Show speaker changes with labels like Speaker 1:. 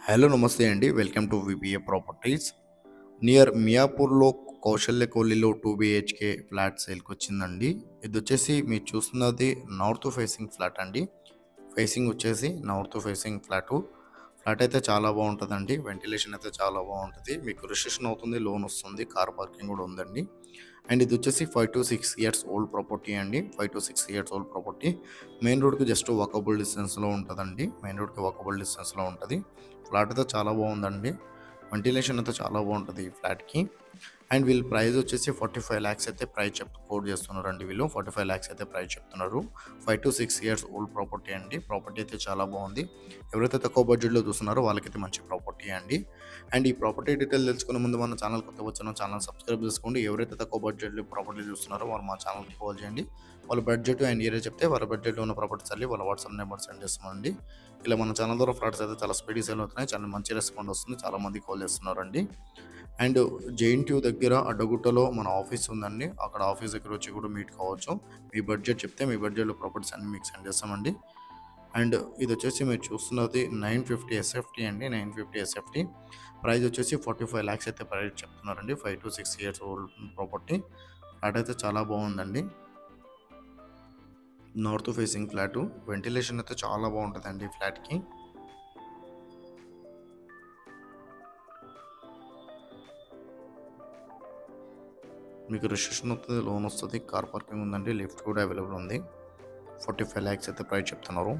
Speaker 1: Hello నమస్తే అండి. Welcome to VBA properties. Near మియాపూర్‌లో కౌశల్య కొల్లిలో 2 బీహెచ్‌కే ఫ్లాట్ సేల్‌కొచ్చిందండి. ఇదొచ్చేసి మీరు చూస్తున్నది నార్త్ ఫేసింగ్ ఫ్లాట్ అండి. ఫేసింగ్ వచ్చేసి నార్త్ ఫేసింగ్ ఫ్లాటు. ఫ్లాట్ అయితే చాలా బావుంటదండి. వెంటిలేషన్ అయితే చాలా బావుంటది. మీకు రిజిస్ట్రేషన్ అవుతుంది, లోన్ వస్తుంది, కార్ పార్కింగ్ గూడా ఉందండి. అండ్ ఇదొచ్చేసి 5-6 ఇయర్స్ ఓల్డ్ ప్రాపర్టీ అండి. 5-6 ఇయర్స్ ఓల్డ్ ప్రాపర్టీ. మెయిన్ రోడ్‌కి జస్ట్ వాకబుల్ డిస్టెన్స్‌లో ఉంటదండి. మెయిన్ రోడ్‌కి వాకబుల్ డిస్టెన్స్‌లో ఉంటది. ఫ్లాట్ అయితే చాలా బాగుందండి. వెంటిలేషన్ అయితే చాలా బాగుంటుంది ఈ ఫ్లాట్‌కి. అండ్ వీళ్ళ ప్రైస్ వచ్చేసి 45 లాక్స్ అయితే ప్రైస్ కోట్ చేస్తున్నారండి వీళ్ళు. 45 లాక్స్ అయితే ప్రైస్ చెప్తున్నారు. 5-6 ఇయర్స్ ఓల్డ్ ప్రాపర్టీ అండి. ప్రాపర్టీ అయితే చాలా బాగుంది. ఎవరైతే తక్కువ బడ్జెట్‌లో చూస్తున్నారో వాళ్ళకైతే మంచి ప్రాపర్టీ అండి. అండ్ ఈ ప్రాపర్టీ డీటెయిల్ తెలుసుకునే ముందు మన ఛానల్ కొత్తగా వచ్చానో ఛానల్ సబ్స్క్రైబ్ చేసుకోండి. ఎవరైతే తక్కువ బడ్జెట్‌లో ప్రాపర్టీ చూస్తున్నారో వాళ్ళు మా ఛానల్‌కి కాల్ చేయండి. వాళ్ళ బడ్జెట్ అండ్ ఏరియా చెప్తే వాళ్ళ బడ్జెట్‌లో ఉన్న ప్రాపర్టీస్ అల్లి వాళ్ళ వాట్సాప్ నెంబర్ సెండ్ చేస్తామండి. ఇలా మన ఛానల్ ద్వారా ఫ్లాట్స్ అయితే చాలా స్పీడీ సేల్ అవుతున్నాయి. చాలా మంచి రెస్పాండ్ వస్తుంది. చాలా మంది కాల్ చేస్తున్నారండి. అండ్ జేఎన్‌టీయూ దగ్గర అడ్డగుట్టలో మన ఆఫీస్ ఉందండి. అక్కడ ఆఫీస్ దగ్గర వచ్చి కూడా మీట్ కావచ్చు. మీ బడ్జెట్ చెప్తే మీ బడ్జెట్‌లో ప్రాపర్టీస్ అన్ని మీకు సెండ్ చేస్తామండి. అండ్ ఇది వచ్చేసి మీరు చూస్తున్నది 950 ఎస్ఎఫ్టీ అండి. 950 ఎస్ఎఫ్టీ ప్రైస్ వచ్చేసి 45 లాక్స్ అయితే ప్రైస్ చెప్తున్నారండి. 5-6 ఇయర్స్ ఓల్డ్ ప్రాపర్టీ. ఫ్లాట్ అయితే చాలా బాగుందండి. North facing flat. వెంటిలేషన్ అయితే చాలా బాగుంటుందండి ఈ ఫ్లాట్‌కి. మీకు రిజిస్ట్రేషన్ అవుతుంది, లోన్ వస్తుంది, కార్ పార్కింగ్ ఉందండి, లిఫ్ట్ కూడా అవైలబుల్ ఉంది. 45 లాక్స్ అయితే ప్రైస్ చెప్తున్నారు.